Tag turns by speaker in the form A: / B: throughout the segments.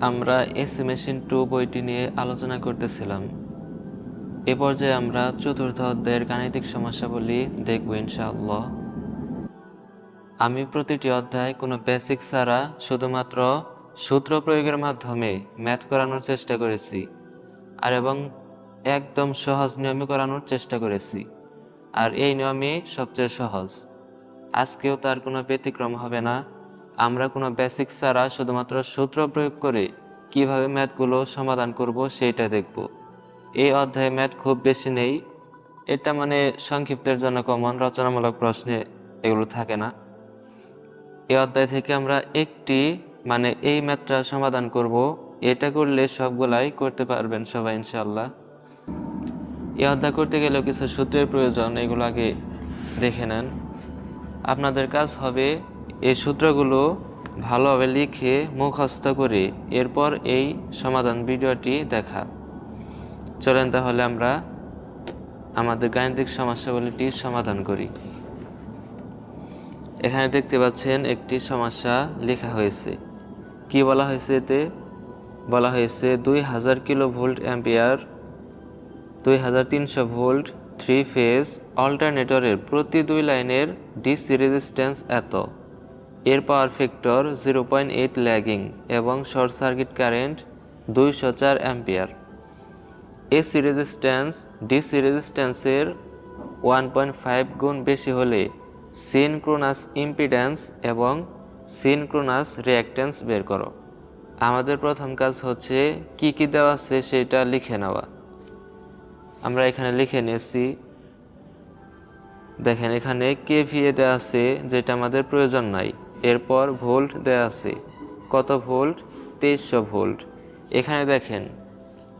A: আমরা AC machine 2 বইটি নিয়ে আলোচনা করতেছিলাম। এ পর্যায়ে আমরা চতুর্থ অধ্যায়ের গাণিতিক সমস্যাবলী দেখব ইনশাআল্লাহ। আমি প্রতিটি অধ্যায় কোনো বেসিক ছাড়া শুধুমাত্র সূত্র প্রয়োগের মাধ্যমে ম্যাথ করানোর চেষ্টা করেছি এবং একদম সহজ নিয়মে করানোর চেষ্টা করেছি, আর এই নিয়মই সবচেয়ে সহজ। আজকেও তার কোনো ব্যতিক্রম হবে না। আমরা কোনো বেসিক ছাড়া শুধুমাত্র সূত্র প্রয়োগ করে কিভাবে ম্যাথগুলো সমাধান করব সেটা দেখব। এই অধ্যায়ে ম্যাথ খুব বেশি নেই, এটা সংক্ষিপ্তের জন্য কমন, রচনামূলক প্রশ্নে এগুলো থাকে না। এই অধ্যায় থেকে আমরা একটি এই ম্যাথটা সমাধান করব। এটা করলে সবগুলাই করতে পারবেন সবাই ইনশাআল্লাহ। এই অধ্যায় করতে গেলেও কিছু সূত্রের প্রয়োজন, এগুলো আগে দেখে নেন। আপনাদের কাজ হবে এই সূত্রগুলো ভালোভাবে লিখে মুখস্থ করে এরপর এই সমাধান ভিডিওটি দেখা। চলেন তাহলে আমরা আমাদের গাণিতিক সমস্যাগুলিটি সমাধান করি। এখানে দেখতে পাচ্ছেন একটি সমস্যা লেখা হয়েছে। কি বলা হয়েছে? এতে বলা হয়েছে 2000 kilo volt ampere 2300 volt 3 phase অল্টারনেটরের প্রতি 2 লাইনের ডিসি রেজিস্ট্যান্স এত, এর পাওয়ার ফ্যাক্টর 0.8 ল্যাগিং এবং short circuit current 204 ampere. AC resistance DC রেজিস্ট্যান্সের 1.5 গুণ বেশি হলে সিনক্রোনাস ইম্পিডেন্স এবং সিনক্রোনাস রিঅ্যাকট্যান্স বের করো। আমাদের প্রথম কাজ হচ্ছে কি কি দেওয়া আছে সেটা লিখে নেওয়া। আমরা এখানে লিখে নিয়েছি। দেখেন এখানে কেভিএ দেওয়া আছে, যেটা আমাদের প্রয়োজন নাই। এরপর ভোল্ট দেওয়া আছে, কত ভোল্ট? 2300 ভোল্ট। এখানে দেখেন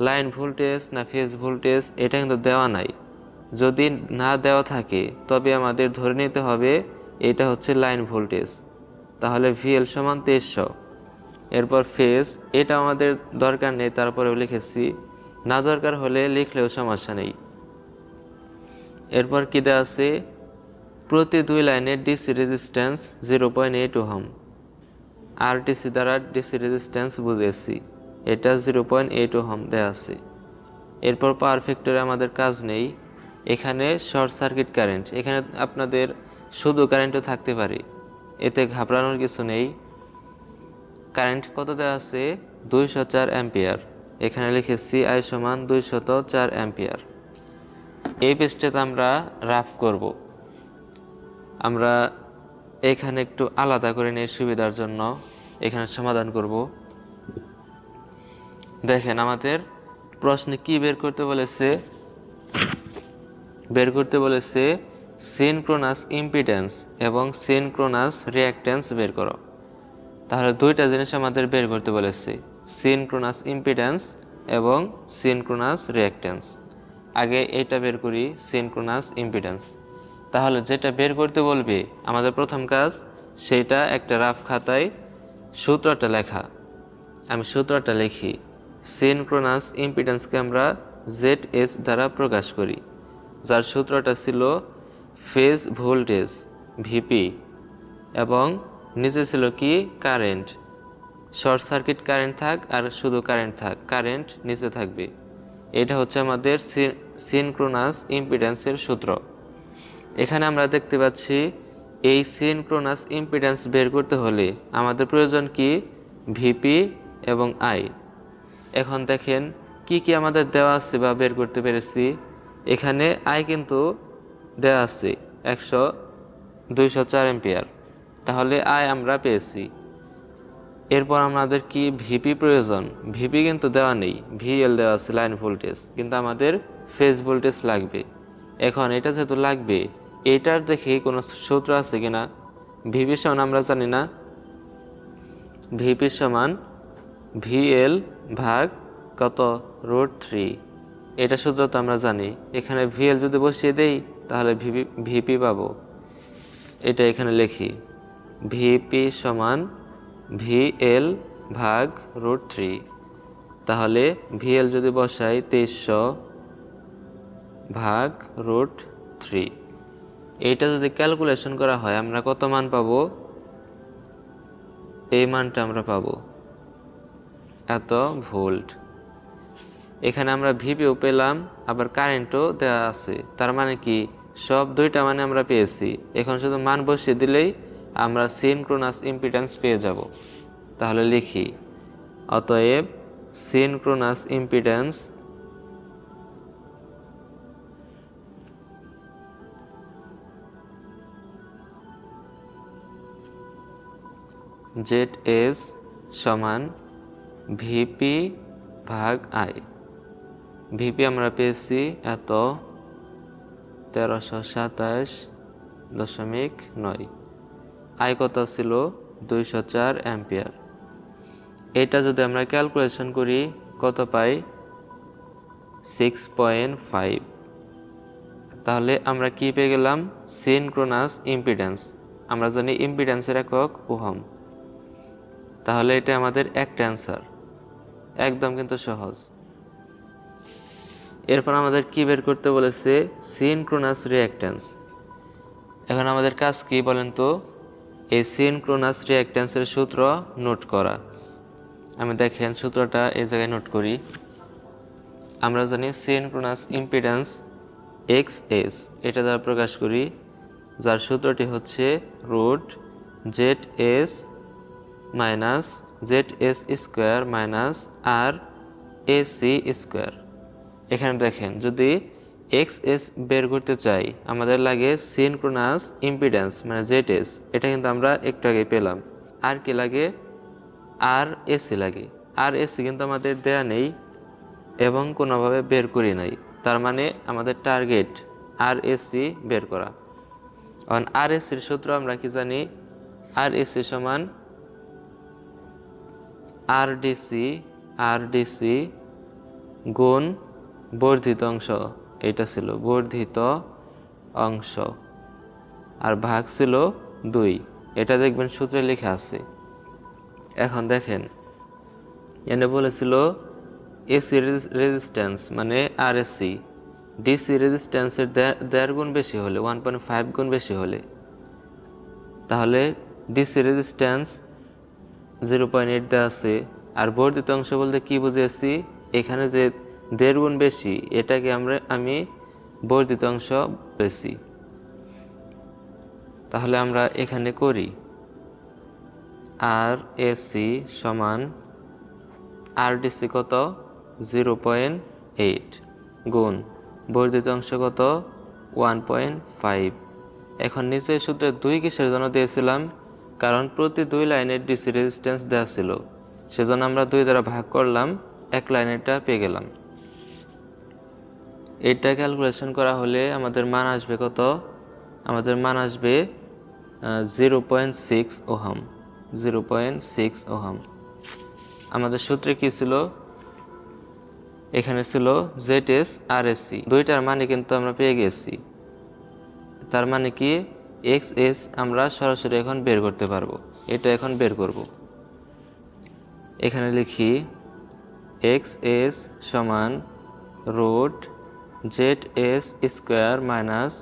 A: লাইন ভোল্টেজ না ফেজ ভোল্টেজ এটা কিন্তু দেওয়া নাই। যদি না দেওয়া থাকে তবে আমাদের ধরে নিতে হবে এটা হচ্ছে লাইন ভোল্টেজ, তাহলে ভিএল সমান 2300। এরপর ফেজ, এটা আমাদের দরকার নেই, তারপরেও লিখেছি, না দরকার হলে লিখলেও সমস্যা নেই। এরপর কি দেওয়া আছে? প্রতি 2 লাইনের ডিসি রেজিস্ট্যান্স 0.8 ওহম। আরটিসি দ্বারা ডিসি রেজিস্ট্যান্স বুঝেছি, এটা 0.8 ওহম দেওয়া আছে। এরপর পাওয়ার ফ্যাক্টরে আমাদের কাজ নেই। এখানে শর্ট সার্কিট কারেন্ট, এখানে আপনাদের শুধু কারেন্টও থাকতে পারে, এতে ঘাবড়ানোর কিছু নেই। কারেন্ট কত দেওয়া আছে? 204 অ্যাম্পিয়ার। এখানে লিখেছি আই সমান 204 অ্যাম্পিয়ার। এই পেজটাতে আমরা রাফ করব। আমরা এখানে একটু আলাদা করে নিয়ে সুবিধার জন্য এখানে সমাধান করব। দেখেন আমাদের প্রশ্নে কি বের করতে বলেছে? বের করতে বলেছে সিনক্রোনাস ইম্পিডেন্স এবং সিনক্রোনাস রিঅ্যাকট্যান্স বের করো। তাহলে দুইটা জিনিস আমাদের বের করতে বলেছে, সিনক্রোনাস ইম্পিডেন্স এবং সিনক্রোনাস রিঅ্যাকট্যান্স। আগে এটা বের করি, সিনক্রোনাস ইম্পিডেন্স। তাহলে যেটা বের করতে বলবে আমাদের প্রথম কাজ সেটা একটা রাফ খাতায় সূত্রটা লেখা। আমি সূত্রটা লিখি। সিনক্রোনাস ইম্পিডেন্সকে আমরা ZS দ্বারা প্রকাশ করি, যার সূত্রটা ছিল ফেজ ভোল্টেজ ভিপি এবং নিচে ছিল কি? কারেন্ট। শর্ট সার্কিট কারেন্ট থাক আর শুধু কারেন্ট থাক, কারেন্ট নিচে থাকবে। এটা হচ্ছে আমাদের সিনক্রোনাস ইম্পিডেন্সের সূত্র। এখানে আমরা দেখতে পাচ্ছি এই সিনক্রোনাস ইম্পিডেন্স বের করতে হলে আমাদের প্রয়োজন কি? ভিপি এবং আই। এখন দেখেন কি কি আমাদের দেওয়া আছে বা বের করতে পেরেছি। এখানে আই কিন্তু দেওয়া আছে 204 অ্যাম্পিয়ার, তাহলে আই আমরা পেয়েছি। এরপর আমাদের কি? ভিপি প্রয়োজন। ভিপি কিন্তু দেওয়া নেই, ভিএল দেওয়া আছে লাইন ভোল্টেজ, কিন্তু আমাদের ফেজ ভোল্টেজ লাগবে। এখন এটা যেহেতু লাগবে, এটার দেখে কোনো সূত্র আছে কিনা? ভিপি সমান আমরা জানি না, ভিপি সমান ভিএল ভাগ কত? √3। এটা সূত্র তো আমরা জানি। এখানে ভিএল যদি বসিয়ে দেই তাহলে ভিপি পাবো। এটা এখানে লিখি, ভিপি সমান ভিএল ভাগ √3। তাহলে ভিএল যদি বসাই 2300 ভাগ √3, এইটা যদি ক্যালকুলেশন করা হয় আমরা কত মান পাবো? এই মানটা আমরা পাবো এত ভোল্ট। এখানে আমরা ভিপিও পেলাম, আবার কারেন্টও দেওয়া আছে। তার মানে কি সব দুইটা মানে আমরা পেয়েছি। এখন শুধু মান বসিয়ে দিলেই আমরা সিনক্রোনাস ইম্পিডেন্স পেয়ে যাব। তাহলে লিখি, অতএব সিনক্রোনাস ইম্পিডেন্স ZS সমান ভিপি ভাগ আই। ভিপি আমরা পেয়েছি এত 1327.9, আই কত ছিল 204 অ্যাম্পিয়ার। এটা যদি আমরা ক্যালকুলেশন করি কত পাই 6.5। তাহলে আমরা কি পেয়ে গেলাম সিনক্রোনাস ইম্পিডেন্স। আমরা জানি ইম্পিডেন্সের একক ওহম। তাহলে এটা আমাদের একটা অ্যান্সার, একদম কিন্তু সহজ। এরপর আমাদের কি বের করতে বলেছে সিনক্রোনাস রিঅ্যাকট্যান্স। এখন আমাদের কাজ কি বলেন তো, এই সিনক্রোনাস রিঅ্যাকট্যান্সের সূত্র নোট করা। আমি দেখেন সূত্রটা এই জায়গায় নোট করি। আমরা জানি সিনক্রোনাস ইম্পিডেন্স XS, এটা দ্বারা প্রকাশ করি, যার সূত্রটি হচ্ছে √ZS minus ZS square minus RAC square. এখানে দেখেন যদি XS বের করতে চাই আমাদের লাগে সিনক্রোনাস ইম্পিডেন্স মানে ZS, এটা কিন্তু আমরা একটু আগে পেলাম। আর কি লাগে RAC লাগে। RAC কিন্তু আমাদের দেয়া নেই এবং কোনোভাবে বের করি নাই। তার মানে আমাদের টার্গেট RAC বের করা। কারণ RACর সূত্র আমরা কি জানি, RAC সমান RDC গুণ বর্ধিত অংশ, এটা ছিল বর্ধিত অংশ, আর ভাগ ছিল 2। এটা দেখবেন সূত্রে লেখা আছে। এখন দেখেন এনে বলেছিল এসি রেজিস্ট্যান্স মানে RAC ডিসি রেজিস্ট্যান্সের 1.5 গুণ বেশি হলে 1.5 গুণ বেশি হলে, তাহলে ডিসি রেজিস্ট্যান্স 0.8 দেওয়া আছে। আর বর্ধিত অংশ বলতে কি বুঝিয়েছি, এখানে যে 1.5 গুণ বেশি এটাকে আমি বর্ধিত অংশ বলেছি। তাহলে আমরা এখানে করি RAC সমান RDC কত 0.8 গুণ বর্ধিত অংশ কত 1.5। এখন নিচে সূত্রে 2 কিসের জন্য দিয়েছিলাম, কারণ প্রতি 2 লাইনের ডিসি রেজিস্ট্যান্স দেওয়া ছিল, সেজন্য আমরা 2 দ্বারা ভাগ করলাম, 1 লাইনেরটা পেয়ে গেলাম। এটা ক্যালকুলেশন করা হলে আমাদের মান আসবে কত, আমাদের মান আসবে 0.6 ওহম। 0.6 ওহম। আমাদের সূত্রে কি ছিল, এখানে ছিল ZS RAC, দুইটার মানে কিন্তু আমরা পেয়ে গেছি। তার মানে কি XS আমরা সরাসরি এখন বের করতে পারবো, এটা এখন বের করব। এখানে লিখি XS সমান √ZS square minus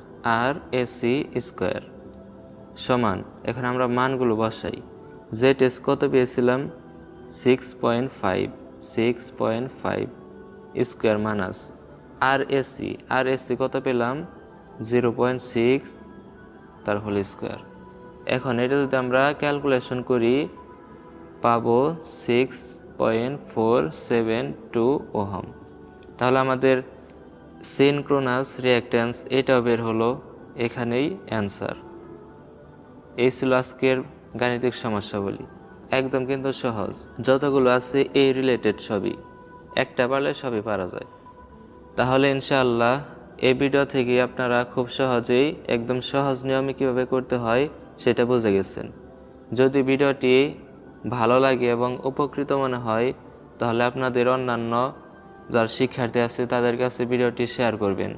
A: RAC square সমান, এখন আমরা মানগুলো বসাই। ZS কত পেয়েছিলাম 6.5 স্কোয়ার মাইনাস RAC কত পেলাম 0.6 তার হোল স্কোয়ার। এখন এটা যদি আমরা ক্যালকুলেশন করি পাবো 6.472 ওহম। তাহলে আমাদের সিনক্রোনাস রিঅ্যাকট্যান্স এটাও বের হলো, এখানেই অ্যান্সার। এই ছিল আজকের গাণিতিক সমস্যাবলী, একদম কিন্তু সহজ। যতগুলো আছে এই রিলেটেড সবই, একটা পারলে সবই পারা যায়। তাহলে ইনশাআল্লাহ এই ভিডিও থেকে আপনারা খুব সহজেই একদম সহজ নিয়মে কীভাবে করতে হয় সেটা বুঝে গেছেন। যদি ভিডিওটি ভালো লাগে এবং উপকৃত মনে হয় তাহলে আপনাদের অন্যান্য যারা শিক্ষার্থী আছে তাদের কাছে ভিডিওটি শেয়ার করবেন।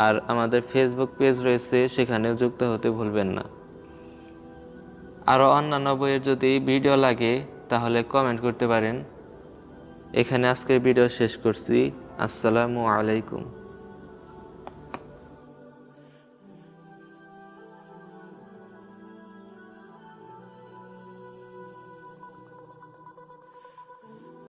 A: আর আমাদের ফেসবুক পেজ রয়েছে, সেখানেও যুক্ত হতে ভুলবেন না। আরও অন্যান্য বইয়ের যদি ভিডিও লাগে তাহলে কমেন্ট করতে পারেন। এখানে আজকের ভিডিও শেষ করছি। আসসালামু আলাইকুম।